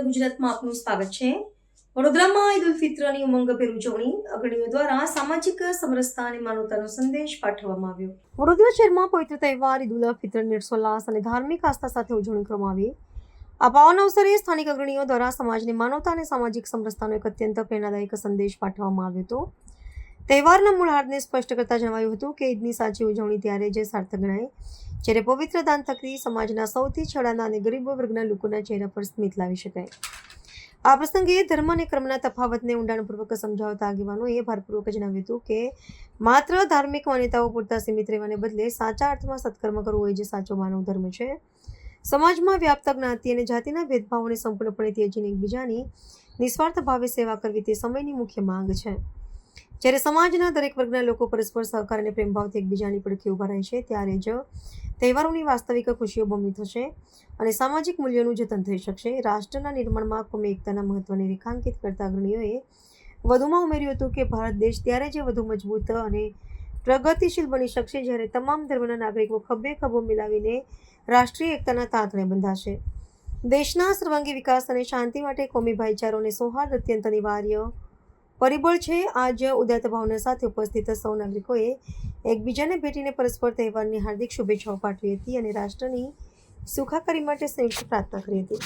ગુજરાતમાં આપનું સ્વાગત છે। વડોદરામાં ઈદ ઉલ ફિત્રની ઉમંગભેર ઉજવણી અગ્રણીઓ દ્વારા સામાજિક સમરસતા અને માનવતાનો સંદેશ પાઠવવામાં આવ્યો। વડોદરા શહેરમાં પવિત્ર તહેવાર ઈદ ઉલ ફિત્રની હર્ષોલ્લાસ અને ધાર્મિક આસ્થા સાથે ઉજવણી કરવામાં આવી। આ પાવન અવસરે સ્થાનિક અગ્રણીઓ દ્વારા સમાજની માનવતા અને સામાજિક સમરસતાનો એક અત્યંત પ્રેરણાદાયક સંદેશ પાઠવવામાં આવ્યો હતો। તહેવારના મૂળ હાર્દને સ્પષ્ટ કરતા જણાવ્યું હતું કે ઈદની સાચી ઉજવણી ત્યારે જ સાર્થક ગણાય જ્યારે પવિત્ર દાન થકી સમાજના સૌથી છેડાના અને ગરીબ વર્ગના લોકોના ચહેરા પર સ્મિત લાવી શકાય। આ પ્રસંગે ધર્મ અને કર્મના તફાવતને ઊંડાણપૂર્વક સમજાવતા આગેવાનોએ ભારપૂર્વક જણાવ્યું હતું કે માત્ર ધાર્મિક માન્યતાઓ પૂરતા સીમિત રહેવાને બદલે સાચા અર્થમાં સત્કર્મ કરવો એ જ સાચો માનવ ધર્મ છે। સમાજમાં વ્યાપ્ત જ્ઞાતિ અને જાતિના ભેદભાવોને સંપૂર્ણપણે ત્યજીને એકબીજાની નિસ્વાર્થ ભાવે સેવા કરવી તે સમયની મુખ્ય માંગ છે। જ્યારે સમાજના દરેક વર્ગના લોકો પરસ્પર સહકાર અને પ્રેમભાવથી એકબીજાની પડખે ઊભા રહે છે ત્યારે જ તહેવારોની વાસ્તવિક ખુશીઓ બમણી થશે અને સામાજિક મૂલ્યોનું જતન થઈ શકશે। રાષ્ટ્રના નિર્માણમાં કોમી એકતાના મહત્વને રેખાંકિત કરતા અગ્રણીઓએ વધુમાં ઉમેર્યું હતું કે ભારત દેશ ત્યારે જ વધુ મજબૂત અને પ્રગતિશીલ બની શકશે જ્યારે તમામ ધર્મના નાગરિકો ખભે ખભો મિલાવીને રાષ્ટ્રીય એકતાના તાંતણે બંધાશે। દેશના સર્વાંગી વિકાસ અને શાંતિ માટે કોમી ભાઈચારો અને સૌહાર્દ અત્યંત અનિવાર્ય પરિબળ છે। આજ ઉદાત્ત ભાવના સાથે ઉપસ્થિત સૌ નાગરિકોએ એકબીજાને ભેટીને પરસ્પર તહેવારની હાર્દિક શુભેચ્છાઓ પાઠવી હતી અને રાષ્ટ્રની સુખાકારી માટે સંયુક્ત પ્રાર્થના કરી હતી।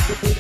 Thank you.